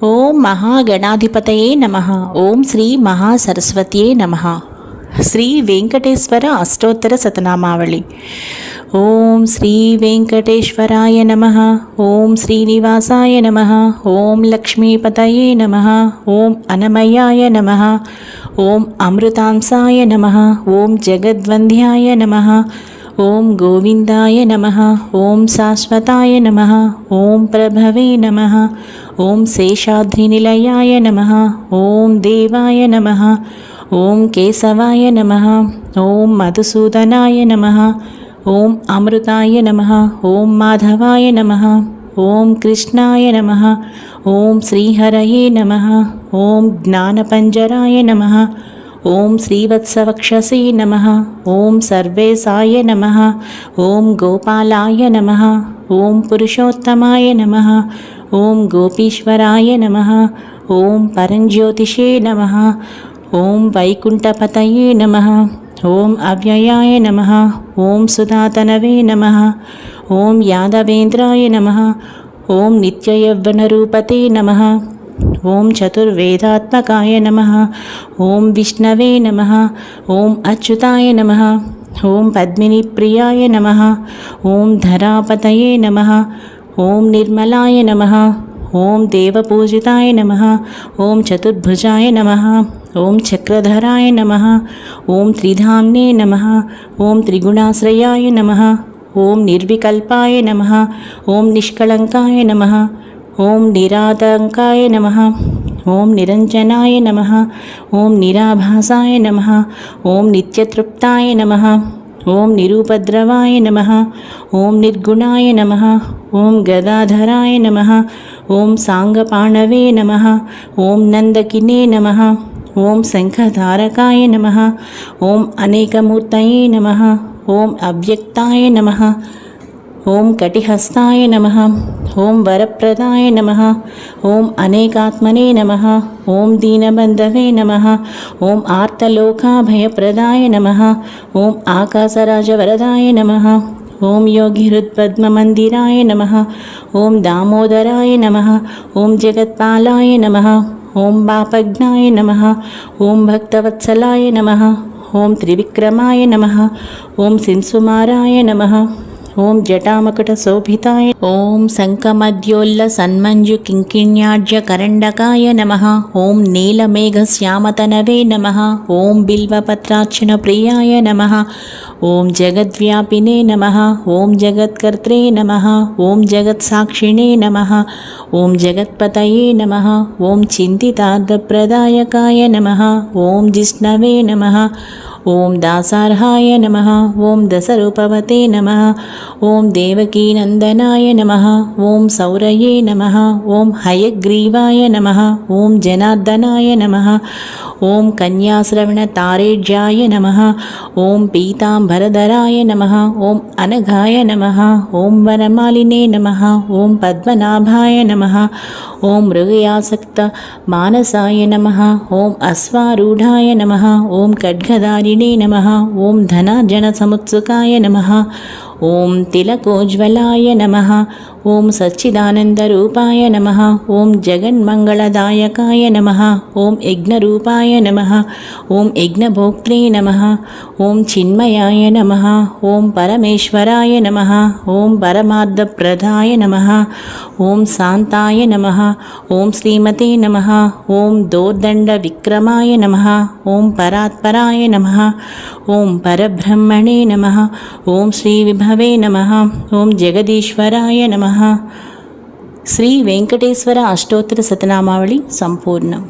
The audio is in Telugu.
ఓం మహాగణాధిపతయే నమః. ఓం శ్రీ మహాసరస్వత్యే నమః. శ్రీ వెంకటేశ్వర అష్టోత్తర శతనామావళి. ఓం శ్రీ వెంకటేశ్వరాయ నమః. ఓం శ్రీనివాసాయ నమః. ఓం లక్ష్మీపతయే నమః. ఓం అనమయాయ నమః. ఓం అమృతాంసాయ నమః. ఓం జగద్వంద్యాయ నమః. ఓం గోవిందాయ నమః. ఓం శాశ్వతాయ నమః. ఓం ప్రభవే నమః. ఓం శేషాద్రినిలయాయ నమః. ఓం దేవాయ నమః. ఓం కేశవాయ నమః. ఓం మధుసూదనాయ నమః. ఓం అమృతాయ నమః. ఓం మాధవాయ నమః. ఓం కృష్ణాయ నమః. ఓం శ్రీహరయే నమః. ఓం జ్ఞానపంజరాయ నమః. ఓం శ్రీవత్సవక్షసే నమః. ఓం సర్వేశాయ నమః. ఓం గోపాలాయ నమః. ఓం పురుషోత్తమాయ నమః. ఓం గోపీశ్వరాయ నమః. ఓం పరంజ్యోతిషే నమః. ఓం వైకుంఠపతయే నమః. ఓం అవ్యయాయ నమః. ఓం సుధాతనవే నమః. ఓం యాదవేంద్రాయ నమః. ఓం నిత్యయవ్వనరూపతే నమః. ఓం చతుర్వేదాత్మకాయ నమః. ఓం విష్ణవే నమః. ఓం అచ్యుతాయ నమః. ఓం పద్మినిప్రియాయ నమః. ఓం ధరాపతయే నమః. ఓం నిర్మలాయ నమః. ఓం దేవపూజితాయ నమః. ఓం చతుర్భుజాయ నమః. ఓం చక్రధరాయ నమః. ఓం త్రిధామ్నే నమః. ఓం త్రిగుణాశ్రయాయ నమః. ఓం నిర్వికల్పాయ నమః. ఓం నిష్కళంకాయ నమః. ఓం నిరాతంకాయ నమః. ఓం నిరంజనాయ నమః. ఓం నిరాభాసాయ నమః. ఓం నిత్యతృప్తాయ నమః. ఓం నిరూపద్రవాయ నమః. ఓం నిర్గుణాయ నమః. ఓం గదాధరాయ నమః. ఓం సాంగపాణవే నమః. ఓం నందకినే నమః. ఓం శంఖధారకాయ నమః. ఓం అనేకమూర్తయే నమః. ఓం అవ్యక్తాయ నమః. ఓం కటిహస్తాయ నమః. ఓం వరప్రదాయ నమః. ఓం అనేకాత్మనే నమః. ఓం దీనబంధవే నమః. ఓం ఆర్తలోకాభయప్రదాయ నమః. ఓం ఆకాశరాజవరదాయ నమః. ఓం యోగిహృత్పద్మమందిరాయ నమః. ఓం దామోదరాయ నమః. ఓం జగత్పాలాయ నమః. ఓం పాపజ్ఞాయ నమః. ఓం భక్తవత్సలాయ నమః. ఓం త్రివిక్రమాయ నమః. ఓం శింసుమారాయ నమః. ఓం జటామకుటశోభితాయ. ఓం శంఖమధ్యోల్ల సన్మంజు కింకిణ్యాఢ్య కరండకాయ నమః. ఓం నీలమేఘశ్యామతనవే నమః. ఓం బిల్వపత్రార్చన ప్రియాయ నమః. ఓం జగద్వ్యాపినే నమః. ఓం జగత్కర్త్రే నమః. ఓం జగత్సాక్షిణే నమః. ఓం జగత్పతయే నమః. ఓం చింతితార్థప్రదాయకాయ నమః. ఓం జిష్ణవే నమః. ఓం దాసార్హాయ నమః. ఓం దశరూపవతే నమః. ఓం దేవకీనందనాయ నమః. ఓం సౌరయే నమః. ఓం హయగ్రీవాయ నమః. ఓం జనార్దనాయ నమః. ఓం కన్యాశ్రవణతారేజ్యాయ నమః. ఓం పీతాంబరధరాయ నమః. ఓం అనఘాయ నమః. ఓం వనమాలినే నమః. ఓం పద్మనాభాయ నమః. ఓం మృగయాసక్త మానసాయ నమః. ఓం అశ్వారూఢాయ నమః. ఓం ఖడ్గధారిణే నమః. ఓం ధనార్జన సముత్సుకాయ నమః. ఓం తిలకోజ్వలాయ నమః. ఓం సచ్చిదానందరూపాయ నమః. ఓం జగన్మంగళదాయకాయ నమః. ఓం యజ్ఞరూపాయ నమః. ఓం యజ్ఞభోక్త్రే నమః. ఓం చిన్మయాయ నమః. ఓం పరమేశ్వరాయ నమః. ఓం పరమార్థప్రదాయ నమః. ఓం శాంతాయ నమః. ఓం శ్రీమతే నమః. ఓం దోర్దండ విక్రమాయ నమః. ఓం పరాత్పరాయ నమః. ఓం పరబ్రహ్మణే నమః. ఓం శ్రీ విభవే నమః. ఓం జగదీశ్వరాయ నమః. శ్రీ వెంకటేశ్వర అష్టోత్తర శతనామావళి సంపూర్ణం.